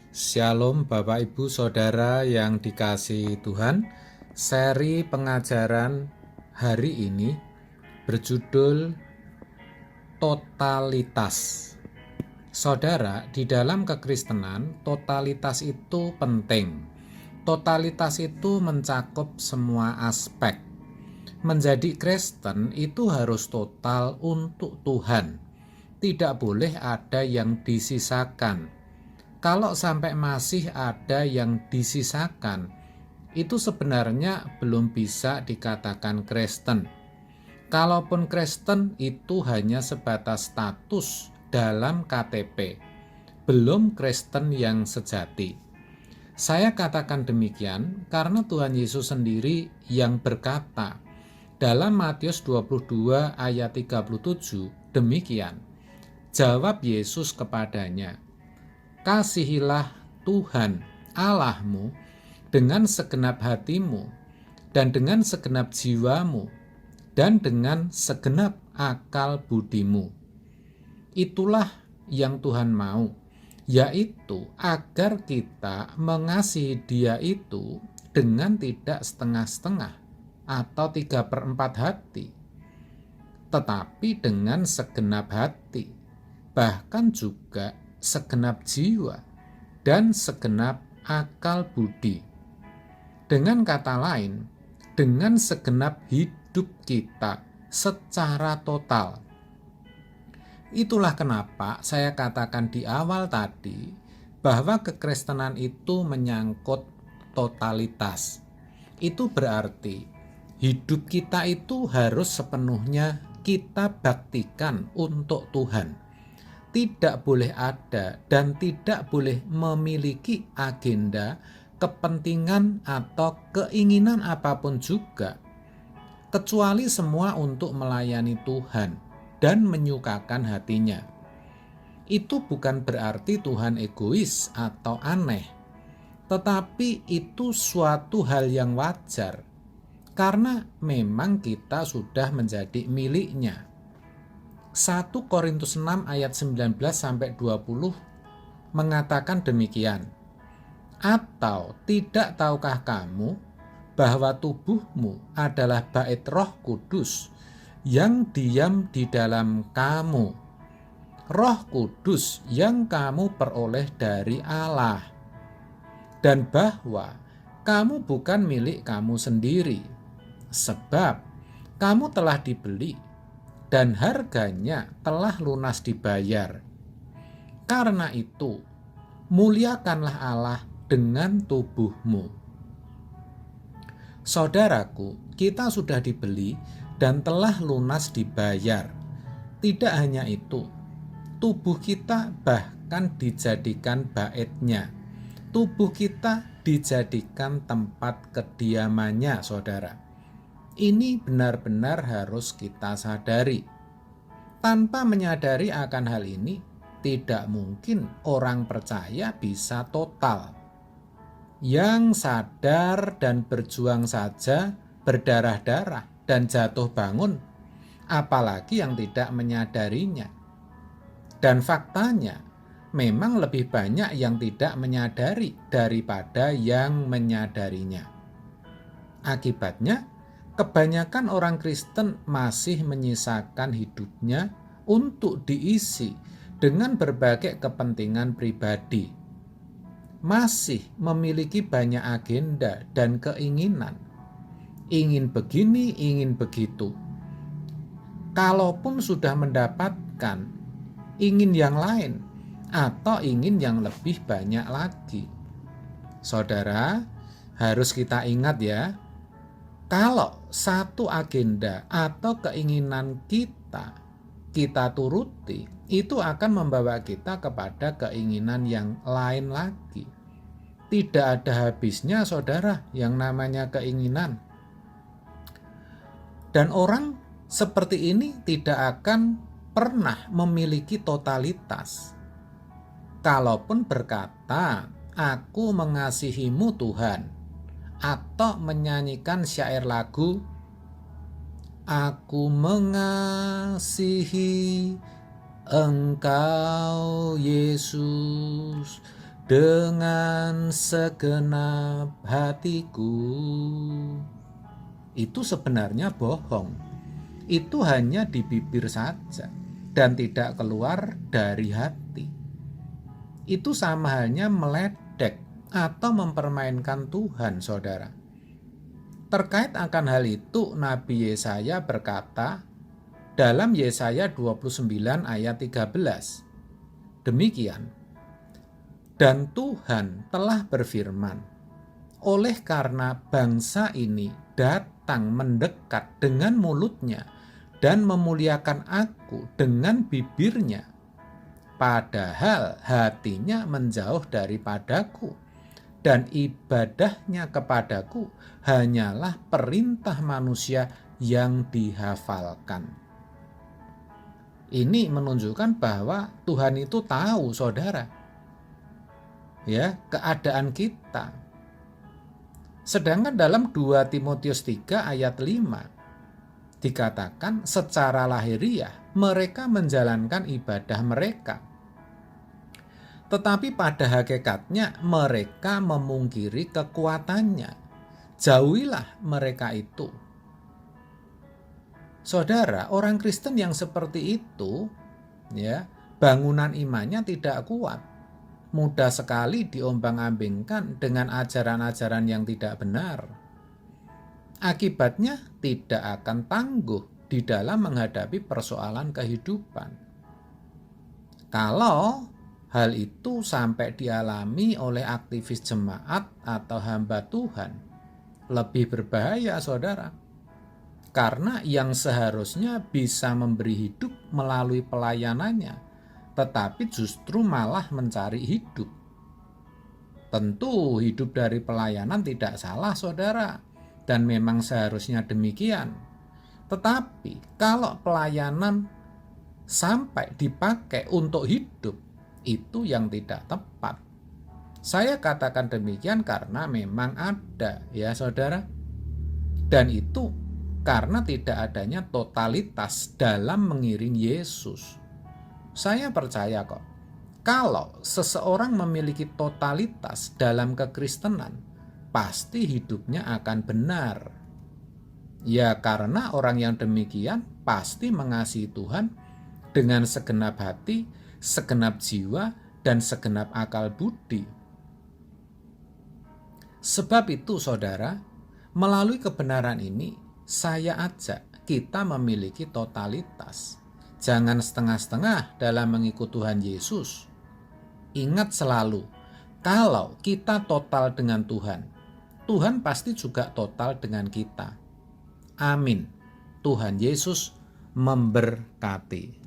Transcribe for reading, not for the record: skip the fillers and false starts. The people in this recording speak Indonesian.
Shalom Bapak Ibu Saudara yang dikasihi Tuhan. Seri pengajaran hari ini berjudul Totalitas. Saudara, di dalam kekristenan totalitas itu penting. Totalitas itu mencakup semua aspek. Menjadi Kristen itu harus total untuk Tuhan. Tidak boleh ada yang disisakan. Kalau sampai masih ada yang disisakan, itu sebenarnya belum bisa dikatakan Kristen. Kalaupun Kristen, itu hanya sebatas status dalam KTP, belum Kristen yang sejati. Saya katakan demikian karena Tuhan Yesus sendiri yang berkata dalam Matius 22 ayat 37 demikian. Jawab Yesus kepadanya, "Kasihilah Tuhan Allahmu dengan segenap hatimu, dan dengan segenap jiwamu, dan dengan segenap akal budimu." Itulah yang Tuhan mau, yaitu agar kita mengasihi Dia itu dengan tidak setengah-setengah atau 3/4 hati, tetapi dengan segenap hati, bahkan juga segenap jiwa dan segenap akal budi. Dengan kata lain, dengan segenap hidup kita secara total. Itulah kenapa saya katakan di awal tadi bahwa kekristenan itu menyangkut totalitas. Itu berarti hidup kita itu harus sepenuhnya kita baktikan untuk Tuhan. Tidak boleh ada dan tidak boleh memiliki agenda, kepentingan, atau keinginan apapun juga, kecuali semua untuk melayani Tuhan dan menyukakan hatinya. Itu bukan berarti Tuhan egois atau aneh, tetapi itu suatu hal yang wajar, karena memang kita sudah menjadi miliknya. 1 Korintus 6 ayat 19-20 mengatakan demikian. Atau tidak tahukah kamu bahwa tubuhmu adalah bait Roh Kudus yang diam di dalam kamu, Roh Kudus yang kamu peroleh dari Allah, dan bahwa kamu bukan milik kamu sendiri, sebab kamu telah dibeli dan harganya telah lunas dibayar. Karena itu, muliakanlah Allah dengan tubuhmu. Saudaraku, kita sudah dibeli dan telah lunas dibayar. Tidak hanya itu, tubuh kita bahkan dijadikan baitnya. Tubuh kita dijadikan tempat kediamannya, saudara. Ini benar-benar harus kita sadari. Tanpa menyadari akan hal ini, tidak mungkin orang percaya bisa total. Yang sadar dan berjuang saja berdarah-darah dan jatuh bangun, apalagi yang tidak menyadarinya. Dan faktanya, memang lebih banyak yang tidak menyadari daripada yang menyadarinya. Akibatnya, kebanyakan orang Kristen masih menyisakan hidupnya untuk diisi dengan berbagai kepentingan pribadi. Masih memiliki banyak agenda dan keinginan. Ingin begini, ingin begitu. Kalaupun sudah mendapatkan, ingin yang lain atau ingin yang lebih banyak lagi. Saudara, harus kita ingat ya, kalau satu agenda atau keinginan kita turuti, itu akan membawa kita kepada keinginan yang lain lagi. Tidak ada habisnya, saudara, yang namanya keinginan. Dan orang seperti ini tidak akan pernah memiliki totalitas. Kalaupun berkata, "Aku mengasihimu Tuhan," atau menyanyikan syair lagu, "Aku mengasihi Engkau Yesus dengan segenap hatiku. Itu sebenarnya bohong. Itu hanya di bibir saja dan tidak keluar dari hati. Itu sama halnya meledek atau mempermainkan Tuhan, saudara. Terkait akan hal itu, Nabi Yesaya berkata dalam Yesaya 29 ayat 13. Demikian, dan Tuhan telah berfirman, oleh karena bangsa ini datang mendekat dengan mulutnya dan memuliakan aku dengan bibirnya, padahal hatinya menjauh daripadaku, dan ibadahnya kepadaku hanyalah perintah manusia yang dihafalkan. Ini menunjukkan bahwa Tuhan itu tahu, saudara, ya, keadaan kita. Sedangkan dalam 2 Timotius 3 ayat 5 dikatakan secara lahiriah mereka menjalankan ibadah mereka, tetapi pada hakikatnya mereka memungkiri kekuatannya. Jauhilah mereka itu. Saudara, orang Kristen yang seperti itu, ya, bangunan imannya tidak kuat, mudah sekali diombang-ambingkan dengan ajaran-ajaran yang tidak benar. Akibatnya tidak akan tangguh di dalam menghadapi persoalan kehidupan. Kalau hal itu sampai dialami oleh aktivis jemaat atau hamba Tuhan, lebih berbahaya, saudara. Karena yang seharusnya bisa memberi hidup melalui pelayanannya, tetapi justru malah mencari hidup. Tentu hidup dari pelayanan tidak salah, saudara, dan memang seharusnya demikian. Tetapi kalau pelayanan sampai dipakai untuk hidup, itu yang tidak tepat. Saya katakan demikian karena memang ada, ya saudara. Dan itu karena tidak adanya totalitas dalam mengiring Yesus. Saya percaya kok, kalau seseorang memiliki totalitas dalam kekristenan, pasti hidupnya akan benar. Ya, karena orang yang demikian pasti mengasihi Tuhan dengan segenap hati, segenap jiwa, dan segenap akal budi. Sebab itu, saudara, melalui kebenaran ini, saya ajak kita memiliki totalitas. Jangan setengah-setengah dalam mengikut Tuhan Yesus. Ingat selalu, kalau kita total dengan Tuhan, Tuhan pasti juga total dengan kita. Amin. Tuhan Yesus memberkati.